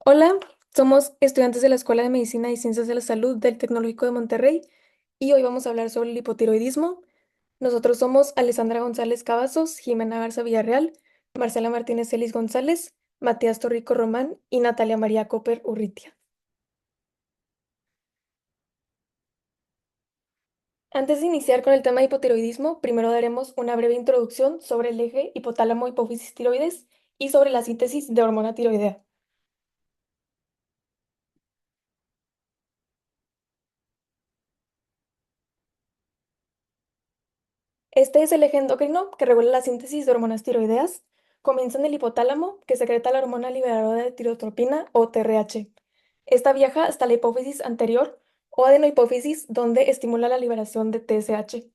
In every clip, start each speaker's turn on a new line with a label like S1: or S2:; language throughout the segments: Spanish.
S1: Hola, somos estudiantes de la Escuela de Medicina y Ciencias de la Salud del Tecnológico de Monterrey y hoy vamos a hablar sobre el hipotiroidismo. Nosotros somos Alessandra González Cavazos, Jimena Garza Villarreal, Marcela Martínez Celis González, Matías Torrico Román y Natalia María Cooper Urritia. Antes de iniciar con el tema de hipotiroidismo, primero daremos una breve introducción sobre el eje hipotálamo-hipófisis tiroides y sobre la síntesis de hormona tiroidea. Este es el eje endocrino que regula la síntesis de hormonas tiroideas. Comienza en el hipotálamo, que secreta la hormona liberadora de tirotropina o TRH. Esta viaja hasta la hipófisis anterior o adenohipófisis, donde estimula la liberación de TSH,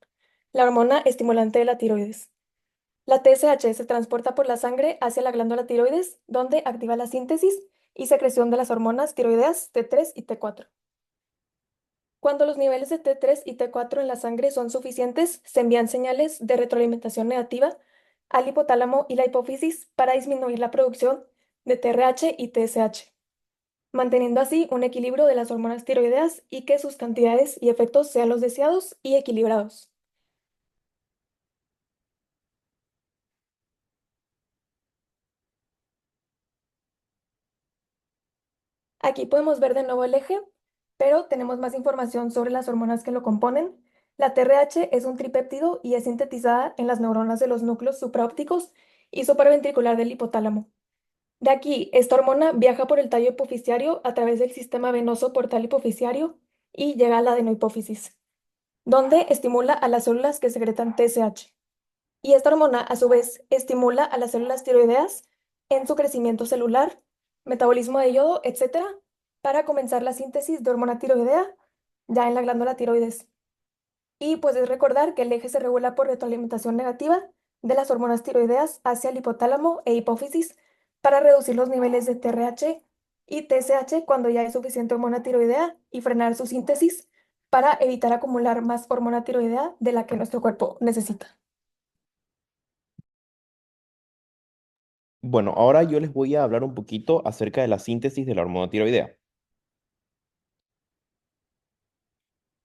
S1: la hormona estimulante de la tiroides. La TSH se transporta por la sangre hacia la glándula tiroides, donde activa la síntesis y secreción de las hormonas tiroideas T3 y T4. Cuando los niveles de T3 y T4 en la sangre son suficientes, se envían señales de retroalimentación negativa al hipotálamo y la hipófisis para disminuir la producción de TRH y TSH, manteniendo así un equilibrio de las hormonas tiroideas y que sus cantidades y efectos sean los deseados y equilibrados. Aquí podemos ver de nuevo el eje, pero tenemos más información sobre las hormonas que lo componen. La TRH es un tripéptido y es sintetizada en las neuronas de los núcleos supraópticos y supraventricular del hipotálamo. De aquí, esta hormona viaja por el tallo hipoficiario a través del sistema venoso portal hipoficiario y llega a la adenohipófisis, donde estimula a las células que secretan TSH. Y esta hormona, a su vez, estimula a las células tiroideas en su crecimiento celular, metabolismo de yodo, etcétera, para comenzar la síntesis de hormona tiroidea ya en la glándula tiroides. Y pues es recordar que el eje se regula por retroalimentación negativa de las hormonas tiroideas hacia el hipotálamo e hipófisis para reducir los niveles de TRH y TSH cuando ya hay suficiente hormona tiroidea y frenar su síntesis para evitar acumular más hormona tiroidea de la que nuestro cuerpo necesita.
S2: Bueno, ahora yo les voy a hablar un poquito acerca de la síntesis de la hormona tiroidea.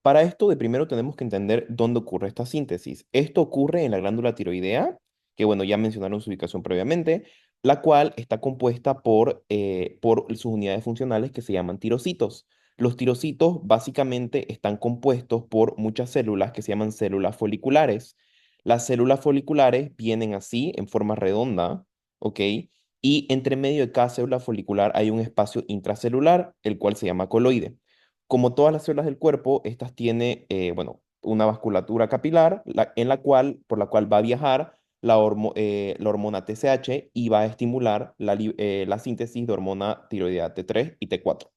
S2: Para esto, de primero tenemos que entender dónde ocurre esta síntesis. Esto ocurre en la glándula tiroidea, que bueno, ya mencionaron su ubicación previamente, la cual está compuesta por sus unidades funcionales que se llaman tirocitos. Los tirocitos básicamente están compuestos por muchas células que se llaman células foliculares. Las células foliculares vienen así, en forma redonda, ¿ok? Y entre medio de cada célula folicular hay un espacio intracelular, el cual se llama coloide. Como todas las células del cuerpo, estas tienen, bueno, una vasculatura capilar por la cual va a viajar la hormona TSH y va a estimular la síntesis de hormona tiroidea T3 y T4.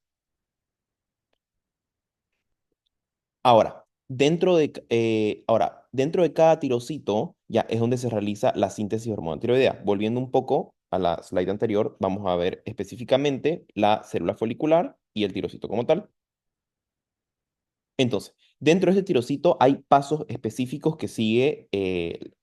S2: Dentro de cada tirocito ya es donde se realiza la síntesis de hormona tiroidea. Volviendo un poco a la slide anterior, vamos a ver específicamente la célula folicular y el tirocito como tal. Entonces, dentro de este tirocito hay pasos específicos que sigue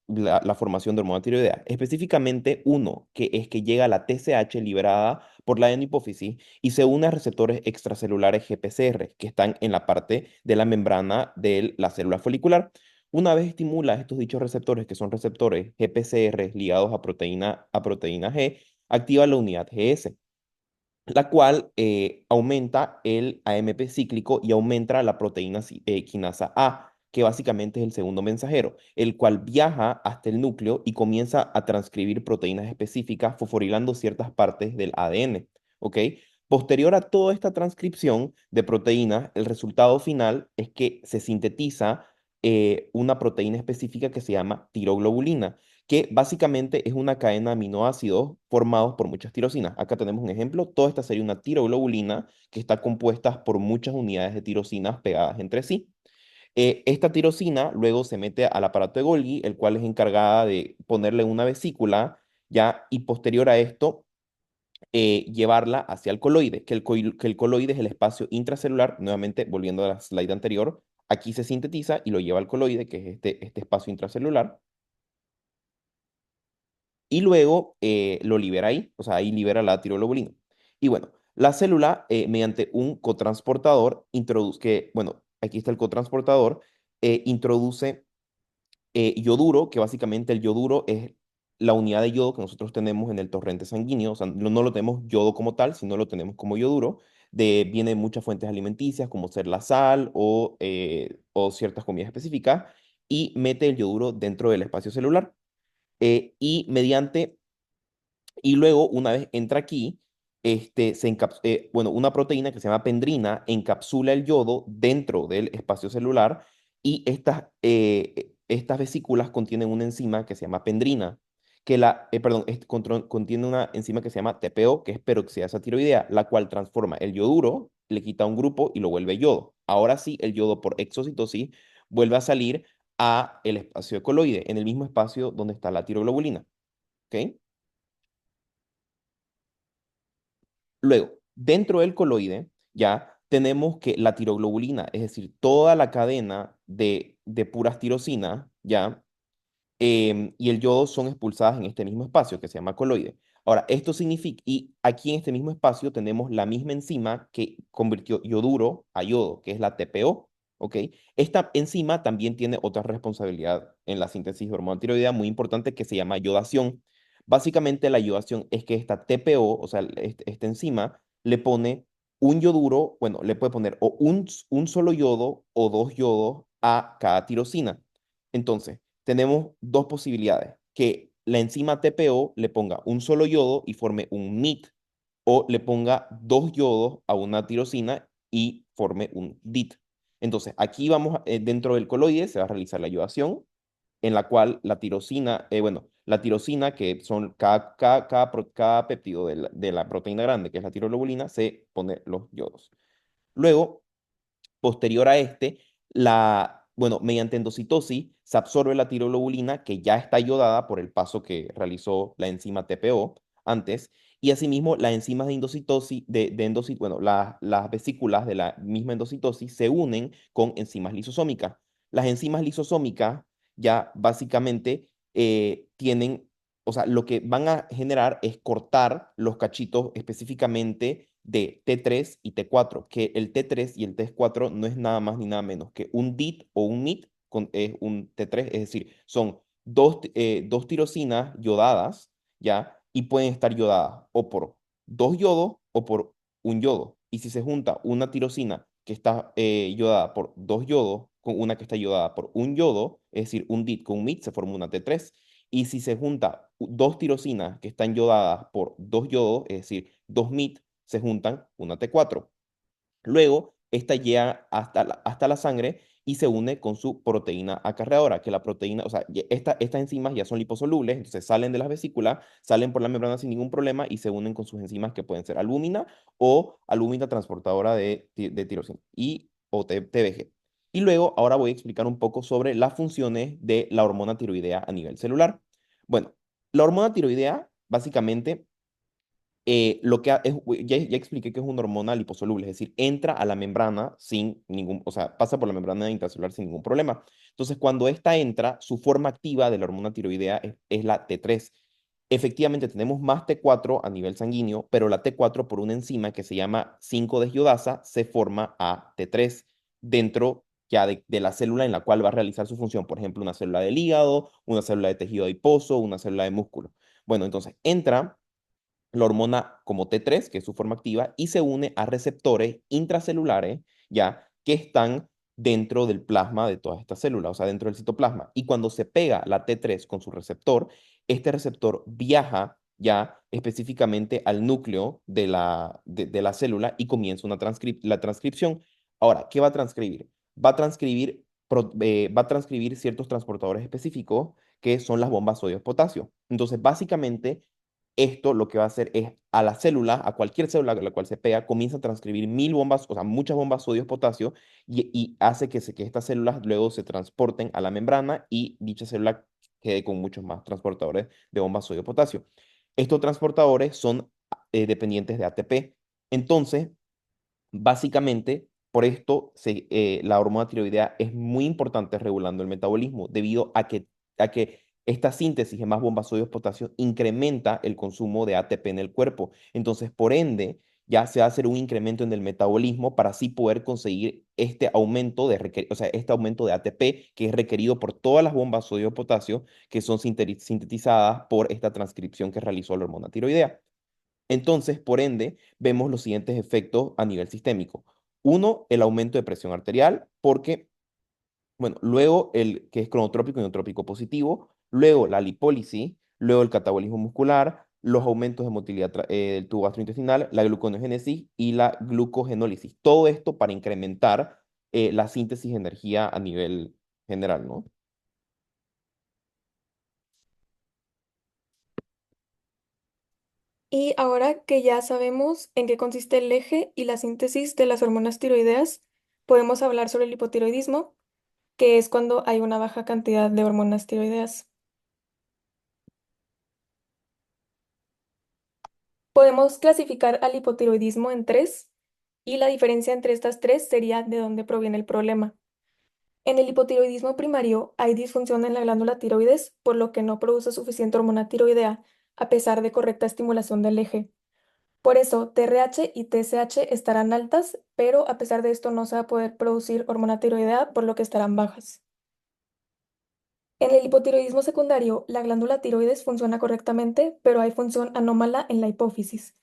S2: la formación de hormona tiroidea. Específicamente uno, que es que llega la TSH liberada por la adenohipófisis y se une a receptores extracelulares GPCR, que están en la parte de la membrana de la célula folicular. Una vez estimula estos dichos receptores, que son receptores GPCR ligados a proteína G, activa la unidad GS, la cual aumenta el AMP cíclico y aumenta la proteína quinasa A, que básicamente es el segundo mensajero, el cual viaja hasta el núcleo y comienza a transcribir proteínas específicas, fosforilando ciertas partes del ADN, ¿ok? Posterior a toda esta transcripción de proteínas, el resultado final es que se sintetiza una proteína específica que se llama tiroglobulina, que básicamente es una cadena de aminoácidos formados por muchas tirosinas. Acá tenemos un ejemplo. Toda esta sería una tiroglobulina que está compuesta por muchas unidades de tirosinas pegadas entre sí. Esta tirosina luego se mete al aparato de Golgi, el cual es encargada de ponerle una vesícula, ya, y posterior a esto, llevarla hacia el coloide, que el coloide es el espacio intracelular. Nuevamente, volviendo a la slide anterior, aquí se sintetiza y lo lleva al coloide, que es este espacio intracelular, y luego lo libera ahí, o sea, ahí libera la tiroglobulina. Y bueno, La célula, mediante un cotransportador, introduce, que, bueno, aquí está el cotransportador, introduce yoduro, que básicamente el yoduro es la unidad de yodo que nosotros tenemos en el torrente sanguíneo. O sea, no lo tenemos yodo como tal, sino lo tenemos como yoduro. Viene de muchas fuentes alimenticias, como ser la sal o ciertas comidas específicas, y mete el yoduro dentro del espacio celular. Y mediante y luego, una vez entra aquí, bueno, una proteína que se llama pendrina encapsula el yodo dentro del espacio celular y estas vesículas contienen una enzima que se llama pendrina, perdón, contiene una enzima que se llama TPO, que es peroxidasa tiroidea, la cual transforma el yoduro, le quita un grupo y lo vuelve yodo. Ahora sí, el yodo por exocitosis vuelve a salir a el espacio coloide, en el mismo espacio donde está la tiroglobulina. ¿Ok? Luego, dentro del coloide, ya tenemos que la tiroglobulina, es decir, toda la cadena de puras tirosinas, ya, y el yodo son expulsadas en este mismo espacio que se llama coloide. Ahora, esto significa, y aquí en este mismo espacio tenemos la misma enzima que convirtió yoduro a yodo, que es la TPO, ¿ok? Esta enzima también tiene otra responsabilidad en la síntesis de hormona tiroidea muy importante que se llama yodación. Básicamente la yodación es que esta TPO, o sea, esta enzima, le pone un yoduro, bueno, le puede poner o un solo yodo o dos yodos a cada tirosina. Entonces, tenemos dos posibilidades, que la enzima TPO le ponga un solo yodo y forme un MIT, o le ponga dos yodos a una tirosina y forme un DIT. Entonces, aquí vamos, dentro del coloide se va a realizar la yodación, en la cual la tirosina, bueno, la tirosina, que son cada péptido de la proteína grande, que es la tiroglobulina, se pone los yodos. Luego, posterior a bueno, mediante endocitosis se absorbe la tiroglobulina que ya está iodada por el paso que realizó la enzima TPO antes, y asimismo las enzimas de endocitosis, bueno, las vesículas de la misma endocitosis se unen con enzimas lisosómicas. Las enzimas lisosómicas ya básicamente tienen, o sea, lo que van a generar es cortar los cachitos específicamente de T3 y T4, que el T3 y el T4 no es nada más ni nada menos que un DIT o un MIT con un T3, es decir, son dos tirosinas yodadas, ¿ya? Y pueden estar yodadas o por dos yodos o por un yodo. Y si se junta una tirosina que está yodada por dos yodos con una que está yodada por un yodo, es decir, un DIT con un MIT, se forma una T3. Y si se junta dos tirosinas que están yodadas por dos yodos, es decir, dos MIT, se juntan una T4. Luego, esta llega hasta la sangre y se une con su proteína acarreadora, que la proteína, o sea, estas enzimas ya son liposolubles, entonces salen de las vesículas, salen por la membrana sin ningún problema y se unen con sus enzimas que pueden ser albúmina o albúmina transportadora de tirosina y o TBG. Y luego, ahora voy a explicar un poco sobre las funciones de la hormona tiroidea a nivel celular. Bueno, la hormona tiroidea básicamente ya expliqué que es una hormona liposoluble, es decir, entra a la membrana sin ningún, o sea, pasa por la membrana intracelular sin ningún problema. Entonces, cuando esta entra, su forma activa de la hormona tiroidea es la T3. Efectivamente, tenemos más T4 a nivel sanguíneo, pero la T4 por una enzima que se llama 5-deshiodasa se forma a T3 dentro ya de la célula en la cual va a realizar su función, por ejemplo, una célula del hígado, una célula de tejido adiposo, una célula de músculo. Bueno, entonces entra la hormona como T3, que es su forma activa, y se une a receptores intracelulares, ya, que están dentro del plasma de todas estas células, o sea, dentro del citoplasma. Y cuando se pega la T3 con su receptor, este receptor viaja ya específicamente al núcleo de la célula y comienza la transcripción. Ahora, ¿qué va a transcribir? Va a transcribir ciertos transportadores específicos que son las bombas sodio-potasio. Entonces, básicamente, esto lo que va a hacer es a la célula, a cualquier célula a la cual se pega, comienza a transcribir 1000 bombas, o sea, muchas bombas sodio-potasio, y hace que estas células luego se transporten a la membrana y dicha célula quede con muchos más transportadores de bombas sodio-potasio. Estos transportadores son dependientes de ATP. Entonces, básicamente, por esto la hormona tiroidea es muy importante regulando el metabolismo, debido a que esta síntesis de más bombas sodio potasio incrementa el consumo de ATP en el cuerpo. Entonces, por ende, ya se va a hacer un incremento en el metabolismo para así poder conseguir este aumento o sea, este aumento de ATP que es requerido por todas las bombas sodio-potasio que son sintetizadas por esta transcripción que realizó la hormona tiroidea. Entonces, por ende, vemos los siguientes efectos a nivel sistémico. Uno, el aumento de presión arterial, porque bueno, luego el que es cronotrópico y neotrópico positivo, luego la lipólisis, luego el catabolismo muscular, los aumentos de motilidad del tubo gastrointestinal, la gluconeogénesis y la glucogenólisis. Todo esto para incrementar la síntesis de energía a nivel general, ¿no?
S1: Y ahora que ya sabemos en qué consiste el eje y la síntesis de las hormonas tiroideas, podemos hablar sobre el hipotiroidismo, que es cuando hay una baja cantidad de hormonas tiroideas. Podemos clasificar al hipotiroidismo en tres, y la diferencia entre estas tres sería de dónde proviene el problema. En el hipotiroidismo primario hay disfunción en la glándula tiroides, por lo que no produce suficiente hormona tiroidea, a pesar de correcta estimulación del eje. Por eso, TRH y TSH estarán altas, pero a pesar de esto no se va a poder producir hormona tiroidea, por lo que estarán bajas. En el hipotiroidismo secundario, la glándula tiroides funciona correctamente, pero hay función anómala en la hipófisis.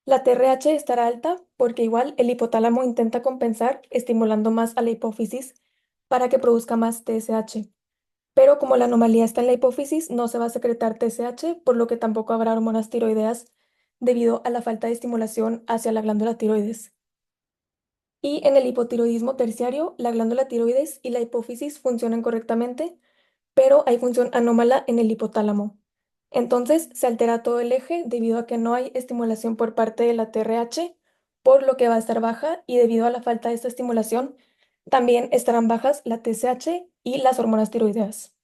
S1: La TRH estará alta porque igual el hipotálamo intenta compensar estimulando más a la hipófisis para que produzca más TSH. Pero como la anomalía está en la hipófisis, no se va a secretar TSH, por lo que tampoco habrá hormonas tiroideas debido a la falta de estimulación hacia la glándula tiroides. Y en el hipotiroidismo terciario, la glándula tiroides y la hipófisis funcionan correctamente, pero hay función anómala en el hipotálamo. Entonces se altera todo el eje debido a que no hay estimulación por parte de la TRH, por lo que va a estar baja, y debido a la falta de esta estimulación, también estarán bajas la TSH y las hormonas tiroideas.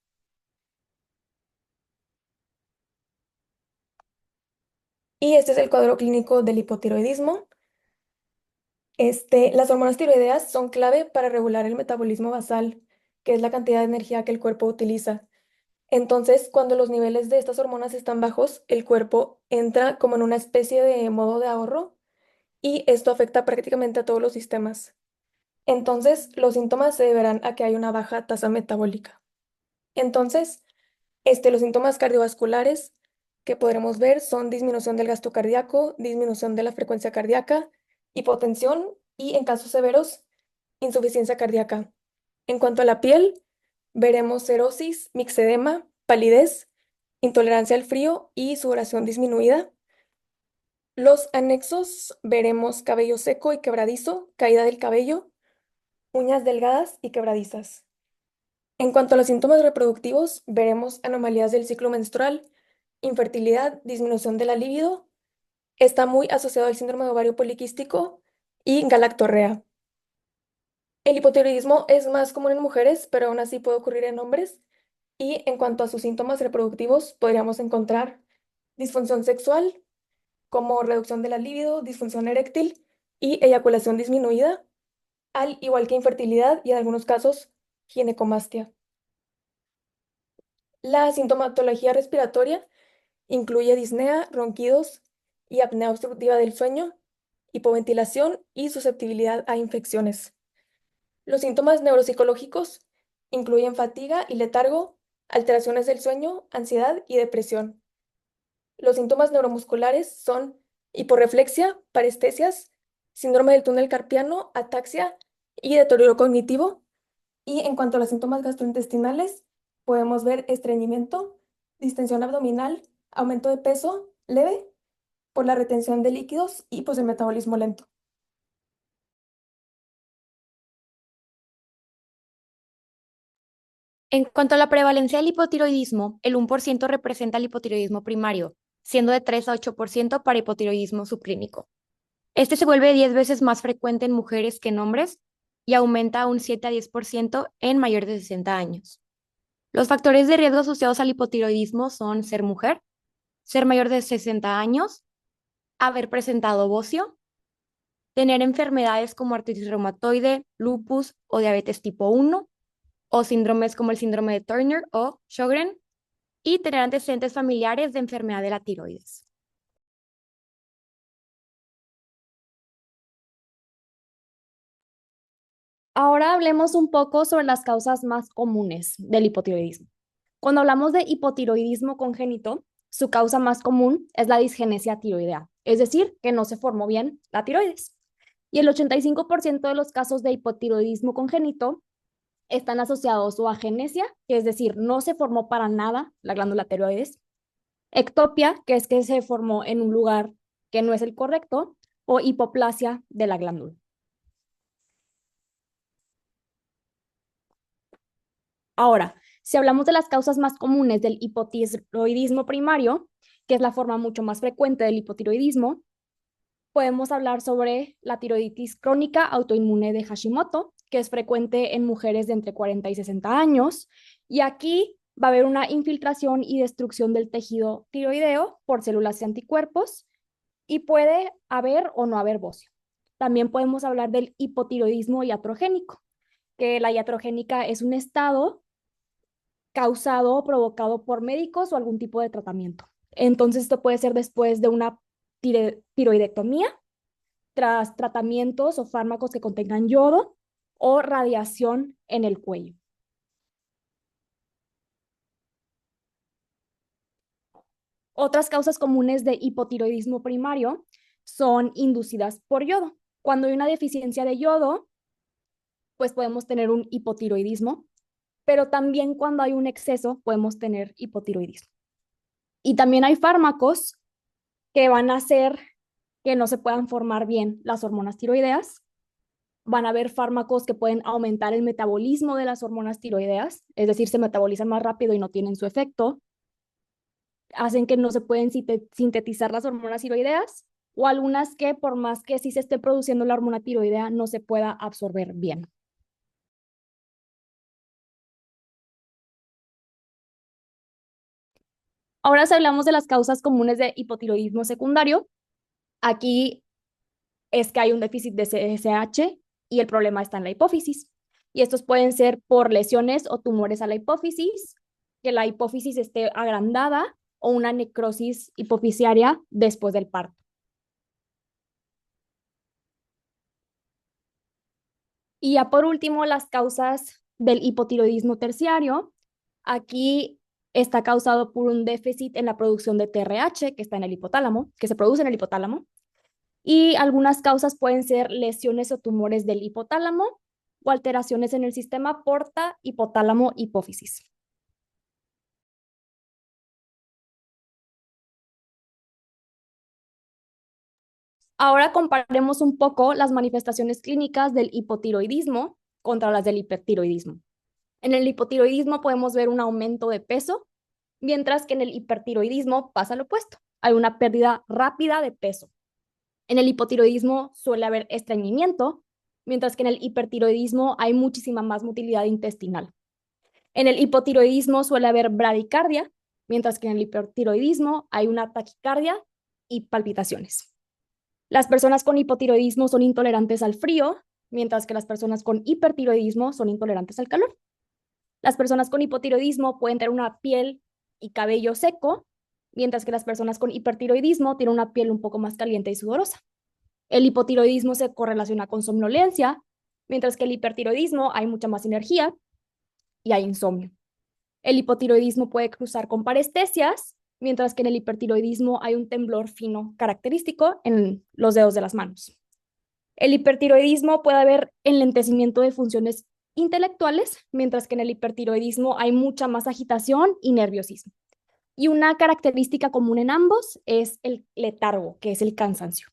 S1: Y este es el cuadro clínico del hipotiroidismo. Las hormonas tiroideas son clave para regular el metabolismo basal, que es la cantidad de energía que el cuerpo utiliza. Entonces, cuando los niveles de estas hormonas están bajos, el cuerpo entra como en una especie de modo de ahorro y esto afecta prácticamente a todos los sistemas. Entonces, los síntomas se deberán a que hay una baja tasa metabólica. Entonces, los síntomas cardiovasculares que podremos ver son disminución del gasto cardíaco, disminución de la frecuencia cardíaca, hipotensión y, en casos severos, insuficiencia cardíaca. En cuanto a la piel, veremos cerosis, mixedema, palidez, intolerancia al frío y sudoración disminuida. Los anexos veremos cabello seco y quebradizo, caída del cabello, uñas delgadas y quebradizas. En cuanto a los síntomas reproductivos, veremos anomalías del ciclo menstrual, infertilidad, disminución de la libido. Está muy asociado al síndrome de ovario poliquístico y galactorrea. El hipotiroidismo es más común en mujeres, pero aún así puede ocurrir en hombres. Y en cuanto a sus síntomas reproductivos, podríamos encontrar disfunción sexual, como reducción de la libido, disfunción eréctil y eyaculación disminuida, al igual que infertilidad y en algunos casos ginecomastia. La sintomatología respiratoria incluye disnea, ronquidos y apnea obstructiva del sueño, hipoventilación y susceptibilidad a infecciones. Los síntomas neuropsicológicos incluyen fatiga y letargo, alteraciones del sueño, ansiedad y depresión. Los síntomas neuromusculares son hiporreflexia, parestesias, síndrome del túnel carpiano, ataxia y deterioro cognitivo. Y en cuanto a los síntomas gastrointestinales, podemos ver estreñimiento, distensión abdominal, aumento de peso leve por la retención de líquidos y pues el metabolismo lento.
S3: En cuanto a la prevalencia del hipotiroidismo, el 1% representa el hipotiroidismo primario, siendo de 3 a 8% para hipotiroidismo subclínico. Este se vuelve 10 veces más frecuente en mujeres que en hombres y aumenta a un 7 a 10% en mayores de 60 años. Los factores de riesgo asociados al hipotiroidismo son ser mujer, ser mayor de 60 años, haber presentado bocio, tener enfermedades como artritis reumatoide, lupus o diabetes tipo 1, o síndromes como el síndrome de Turner o Sjögren, y tener antecedentes familiares de enfermedad de la tiroides. Ahora hablemos un poco sobre las causas más comunes del hipotiroidismo. Cuando hablamos de hipotiroidismo congénito, su causa más común es la disgenesia tiroidea, es decir, que no se formó bien la tiroides. Y el 85% de los casos de hipotiroidismo congénito están asociados o a genesia, que es decir, no se formó para nada la glándula tiroides, ectopia, que es que se formó en un lugar que no es el correcto, o hipoplasia de la glándula. Ahora, si hablamos de las causas más comunes del hipotiroidismo primario, que es la forma mucho más frecuente del hipotiroidismo, podemos hablar sobre la tiroiditis crónica autoinmune de Hashimoto, que es frecuente en mujeres de entre 40 y 60 años. Y aquí va a haber una infiltración y destrucción del tejido tiroideo por células y anticuerpos, y puede haber o no haber bocio. También podemos hablar del hipotiroidismo iatrogénico, que la iatrogénica es un estado causado o provocado por médicos o algún tipo de tratamiento. Entonces, esto puede ser después de una tiroidectomía, tras tratamientos o fármacos que contengan yodo o radiación en el cuello. Otras causas comunes de hipotiroidismo primario son inducidas por yodo. Cuando hay una deficiencia de yodo, pues podemos tener un hipotiroidismo, pero también cuando hay un exceso podemos tener hipotiroidismo. Y también hay fármacos que van a hacer que no se puedan formar bien las hormonas tiroideas. Van a haber fármacos que pueden aumentar el metabolismo de las hormonas tiroideas, es decir, se metabolizan más rápido y no tienen su efecto. Hacen que no se pueden sintetizar las hormonas tiroideas, o algunas que por más que sí se esté produciendo la hormona tiroidea, no se pueda absorber bien. Ahora, si hablamos de las causas comunes de hipotiroidismo secundario, aquí es que hay un déficit de CSH y el problema está en la hipófisis. Y estos pueden ser por lesiones o tumores a la hipófisis, que la hipófisis esté agrandada, o una necrosis hipofisiaria después del parto. Y ya por último, las causas del hipotiroidismo terciario. Aquí está causado por un déficit en la producción de TRH, que está en el hipotálamo, que se produce en el hipotálamo. Y algunas causas pueden ser lesiones o tumores del hipotálamo o alteraciones en el sistema porta hipotálamo hipófisis. Ahora comparemos un poco las manifestaciones clínicas del hipotiroidismo contra las del hipertiroidismo. En el hipotiroidismo podemos ver un aumento de peso, mientras que en el hipertiroidismo pasa lo opuesto. Hay una pérdida rápida de peso. En el hipotiroidismo suele haber estreñimiento, mientras que en el hipertiroidismo hay muchísima más motilidad intestinal. En el hipotiroidismo suele haber bradicardia, mientras que en el hipertiroidismo hay una taquicardia y palpitaciones. Las personas con hipotiroidismo son intolerantes al frío, mientras que las personas con hipertiroidismo son intolerantes al calor. Las personas con hipotiroidismo pueden tener una piel y cabello seco, mientras que las personas con hipertiroidismo tienen una piel un poco más caliente y sudorosa. El hipotiroidismo se correlaciona con somnolencia, mientras que el hipertiroidismo hay mucha más energía y hay insomnio. El hipotiroidismo puede cruzar con parestesias, mientras que en el hipertiroidismo hay un temblor fino característico en los dedos de las manos. El hipertiroidismo puede haber enlentecimiento de funciones intelectuales, mientras que en el hipertiroidismo hay mucha más agitación y nerviosismo. Y una característica común en ambos es el letargo, que es el cansancio.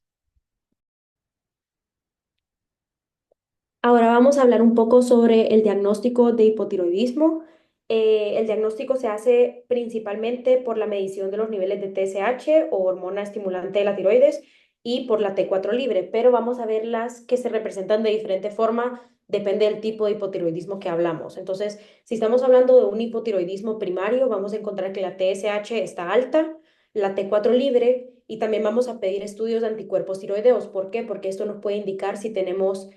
S4: Ahora vamos a hablar un poco sobre el diagnóstico de hipotiroidismo. El diagnóstico se hace principalmente por la medición de los niveles de TSH o hormona estimulante de la tiroides y por la T4 libre, pero vamos a ver las que se representan de diferente forma, depende del tipo de hipotiroidismo que hablamos. Entonces, si estamos hablando de un hipotiroidismo primario, vamos a encontrar que la TSH está alta, la T4 libre, y también vamos a pedir estudios de anticuerpos tiroideos. ¿Por qué? Porque esto nos puede indicar si tenemos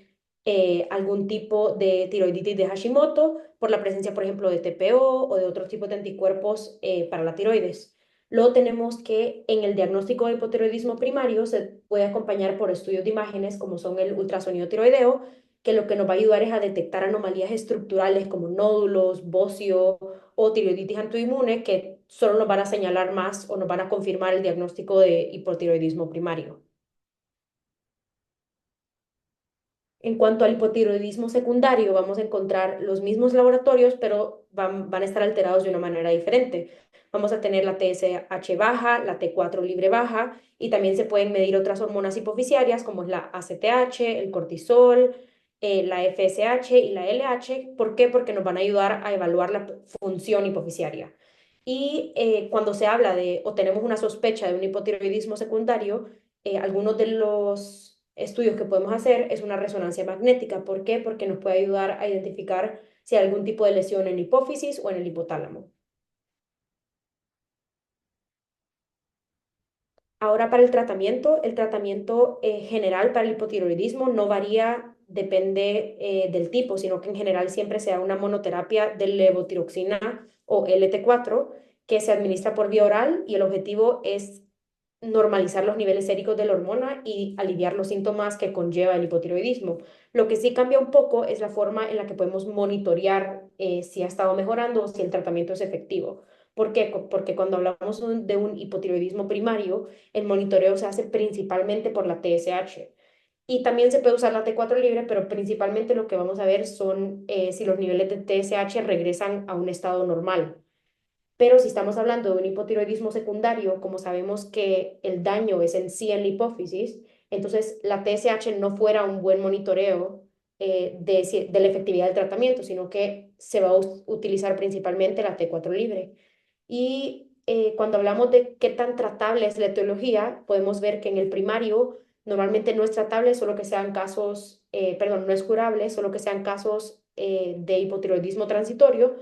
S4: algún tipo de tiroiditis de Hashimoto por la presencia, por ejemplo, de TPO o de otros tipos de anticuerpos para la tiroides. Luego tenemos que en el diagnóstico de hipotiroidismo primario se puede acompañar por estudios de imágenes como son el ultrasonido tiroideo, que lo que nos va a ayudar es a detectar anomalías estructurales como nódulos, bocio o tiroiditis autoinmune que solo nos van a señalar más o nos van a confirmar el diagnóstico de hipotiroidismo primario. En cuanto al hipotiroidismo secundario, vamos a encontrar los mismos laboratorios, pero van a estar alterados de una manera diferente. Vamos a tener la TSH baja, la T4 libre baja, y también se pueden medir otras hormonas hipofisiarias como es la ACTH, el cortisol, la FSH y la LH. ¿Por qué? Porque nos van a ayudar a evaluar la función hipofisiaria. Y cuando se habla de o tenemos una sospecha de un hipotiroidismo secundario, algunos de los estudios que podemos hacer es una resonancia magnética. ¿Por qué? Porque nos puede ayudar a identificar si hay algún tipo de lesión en la hipófisis o en el hipotálamo. Ahora para el tratamiento general para el hipotiroidismo no varía, depende del tipo, sino que en general siempre se da una monoterapia de levotiroxina o LT4 que se administra por vía oral y el objetivo es normalizar los niveles séricos de la hormona y aliviar los síntomas que conlleva el hipotiroidismo. Lo que sí cambia un poco es la forma en la que podemos monitorear si ha estado mejorando o si el tratamiento es efectivo. ¿Por qué? Porque cuando hablamos de un hipotiroidismo primario, el monitoreo se hace principalmente por la TSH. Y también se puede usar la T4 libre, pero principalmente lo que vamos a ver son si los niveles de TSH regresan a un estado normal. Pero si estamos hablando de un hipotiroidismo secundario, como sabemos que el daño es en sí en la hipófisis, entonces la TSH no fuera un buen monitoreo de la efectividad del tratamiento, sino que se va a utilizar principalmente la T4 libre. Y cuando hablamos de qué tan tratable es la etiología, podemos ver que en el primario normalmente no es tratable, solo que sean casos, perdón, no es curable, solo que sean casos de hipotiroidismo transitorio.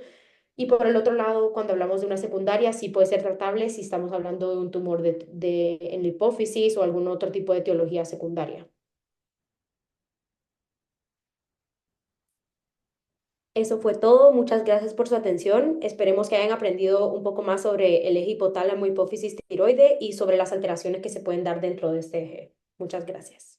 S4: Y por el otro lado, cuando hablamos de una secundaria, sí puede ser tratable si estamos hablando de un tumor en la hipófisis o algún otro tipo de etiología secundaria. Eso fue todo. Muchas gracias por su atención. Esperemos que hayan aprendido un poco más sobre el eje hipotálamo hipófisis tiroide y sobre las alteraciones que se pueden dar dentro de este eje. Muchas gracias.